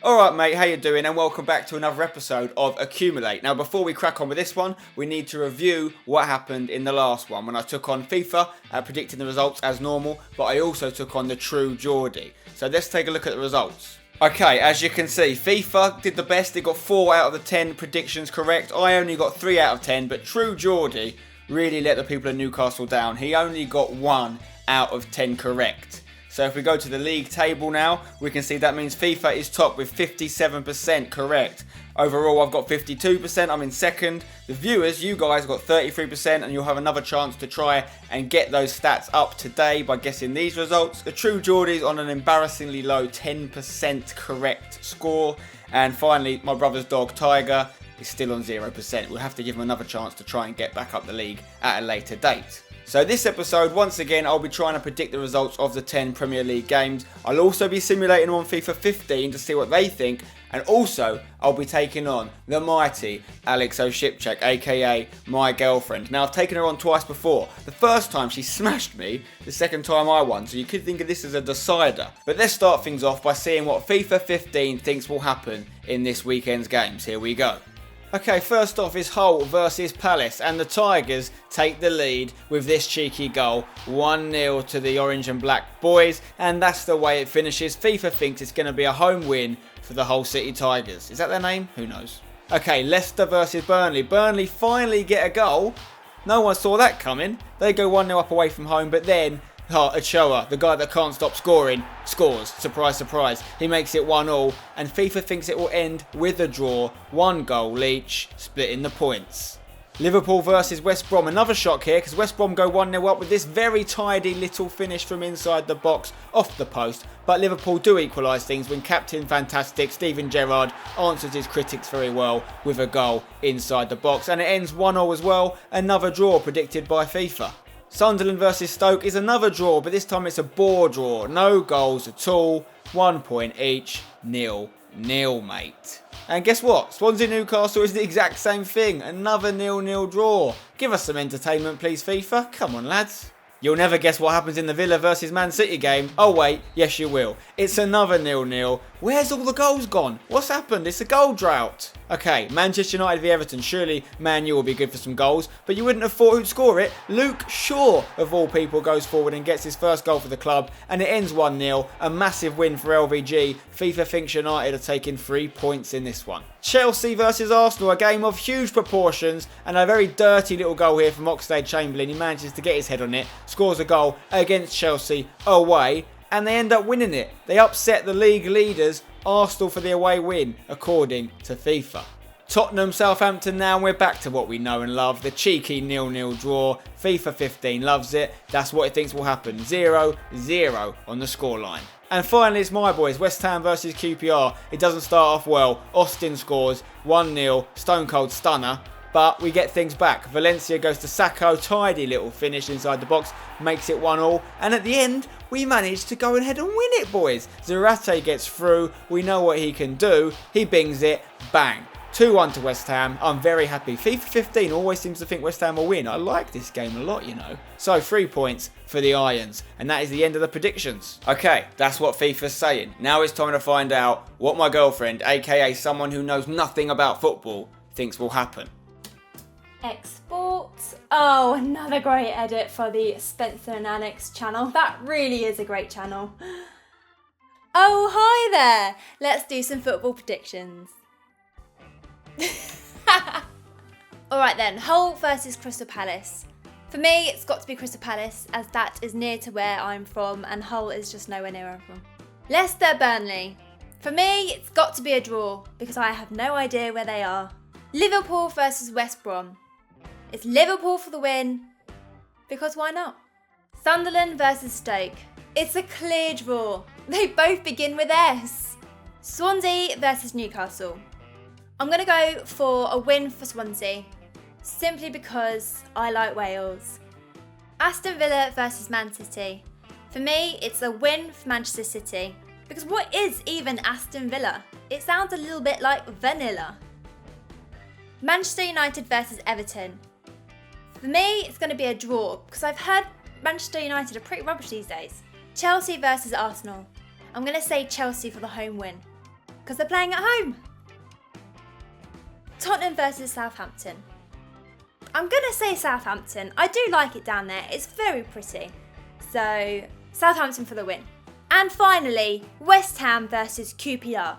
Alright mate, how you doing? And welcome back to another episode of Accumulate. Now before we crack on with this one, we need to review what happened in the last one when I took on FIFA, predicting the results as normal, but I also took on the True Geordie. So let's take a look at the results. Okay, as you can see, FIFA did the best. It got 4 out of the 10 predictions correct. I only got 3 out of 10, but True Geordie really let the people of Newcastle down. He only got 1 out of 10 correct. So if we go to the league table now, we can see that means FIFA is top with 57% correct. Overall, I've got 52%, I'm in second. The viewers, you guys got 33%, and you'll have another chance to try and get those stats up today by guessing these results. The True Geordie's on an embarrassingly low 10% correct score. And finally, my brother's dog, Tiger, is still on 0%. We'll have to give him another chance to try and get back up the league at a later date. So this episode, once again, I'll be trying to predict the results of the 10 Premier League games. I'll also be simulating on FIFA 15 to see what they think. And also, I'll be taking on the mighty Alex O'Shipchak, aka my girlfriend. Now, I've taken her on twice before. The first time she smashed me, the second time I won. So you could think of this as a decider. But let's start things off by seeing what FIFA 15 thinks will happen in this weekend's games. Here we go. Okay, first off is Hull versus Palace, and the Tigers take the lead with this cheeky goal, 1-0 to the orange and black boys, and that's the way it finishes. FIFA thinks it's going to be a home win for the Hull City Tigers. Is that their name? Who knows? Okay, Leicester versus Burnley. Burnley finally get a goal. No one saw that coming. They go 1-0 up away from home, but then Ochoa, the guy that can't stop scoring, scores. Surprise, surprise. He makes it 1-1, and FIFA thinks it will end with a draw, 1 goal each, splitting the points. Liverpool versus West Brom. Another shock here, because West Brom go 1-0 up with this very tidy little finish from inside the box, off the post. But Liverpool do equalise things when Captain Fantastic Steven Gerrard answers his critics very well with a goal inside the box. And it ends 1-0 as well, another draw predicted by FIFA. Sunderland versus Stoke is another draw, but this time it's a bore draw. No goals at all. 1 point each. 0-0, mate. And guess what? Swansea Newcastle is the exact same thing. Another 0-0 draw. Give us some entertainment, please, FIFA. Come on, lads. You'll never guess what happens in the Villa versus Man City game. Oh wait, yes you will. It's another 0-0. Where's all the goals gone? What's happened? It's a goal drought. Okay, Manchester United v Everton. Surely Man U will be good for some goals, but you wouldn't have thought who'd score it. Luke Shaw, of all people, goes forward and gets his first goal for the club, and it ends 1-0. A massive win for LVG. FIFA thinks United are taking 3 points in this one. Chelsea versus Arsenal, a game of huge proportions, and a very dirty little goal here from Oxlade-Chamberlain. He manages to get his head on it, scores a goal against Chelsea away, and they end up winning it. They upset the league leaders, Arsenal, for the away win, according to FIFA. Tottenham, Southampton now, and we're back to what we know and love, the cheeky 0-0 draw. FIFA 15 loves it. That's what it thinks will happen. 0-0 on the scoreline. And finally, it's my boys, West Ham versus QPR. It doesn't start off well. Austin scores 1-0, stone cold stunner. But we get things back. Valencia goes to Sacco, tidy little finish inside the box, makes it 1-1. And at the end, we manage to go ahead and win it, boys. Zarate gets through. We know what he can do. He bings it. Bang. 2-1 to West Ham. I'm very happy. FIFA 15 always seems to think West Ham will win. I like this game a lot, you know. So 3 points for the Irons. And that is the end of the predictions. Okay, that's what FIFA's saying. Now it's time to find out what my girlfriend, aka someone who knows nothing about football, thinks will happen. Export. Oh, another great edit for the Spencer and Annex channel. That really is a great channel. Oh, hi there. Let's do some football predictions. Alright then, Hull versus Crystal Palace. For me, it's got to be Crystal Palace, as that is near to where I'm from and Hull is just nowhere near where I'm from. Leicester Burnley. For me, it's got to be a draw, because I have no idea where they are. Liverpool versus West Brom. It's Liverpool for the win, because why not? Sunderland versus Stoke. It's a clear draw. They both begin with S. Swansea versus Newcastle. I'm going to go for a win for Swansea, simply because I like Wales. Aston Villa versus Man City. For me, it's a win for Manchester City, because what is even Aston Villa? It sounds a little bit like vanilla. Manchester United versus Everton. For me, it's going to be a draw, because I've heard Manchester United are pretty rubbish these days. Chelsea versus Arsenal. I'm going to say Chelsea for the home win, because they're playing at home. Tottenham versus Southampton. I'm going to say Southampton. I do like it down there. It's very pretty. So, Southampton for the win. And finally, West Ham versus QPR.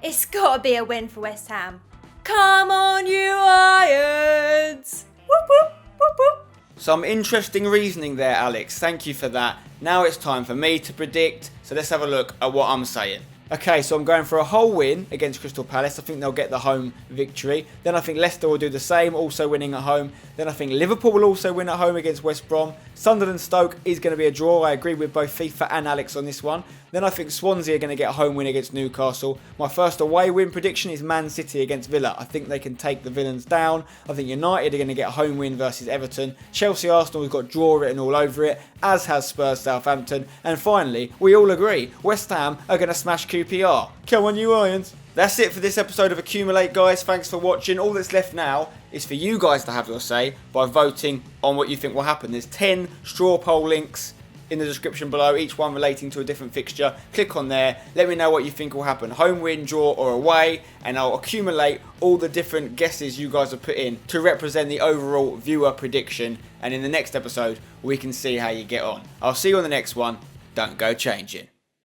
It's got to be a win for West Ham. Come on, you Irons! Whoop, whoop, whoop, whoop. Some interesting reasoning there, Alex. Thank you for that. Now it's time for me to predict. So let's have a look at what I'm saying. Okay, so I'm going for a whole win against Crystal Palace. I think they'll get the home victory. Then I think Leicester will do the same, also winning at home. Then I think Liverpool will also win at home against West Brom. Sunderland Stoke is going to be a draw. I agree with both FIFA and Alex on this one. Then I think Swansea are going to get a home win against Newcastle. My first away win prediction is Man City against Villa. I think they can take the villains down. I think United are going to get a home win versus Everton. Chelsea Arsenal has got draw written all over it, as has Spurs Southampton. And finally, we all agree, West Ham are going to smash QPR. Come on, you Irons. That's it for this episode of Accumulate, guys. Thanks for watching. All that's left now is for you guys to have your say by voting on what you think will happen. There's 10 straw poll links in the description below, each one relating to a different fixture. Click on there, let me know what you think will happen, home win, draw or away, and I'll accumulate all the different guesses you guys have put in to represent the overall viewer prediction, and in the next episode we can see how you get on. I'll see you on the next one. Don't go changing.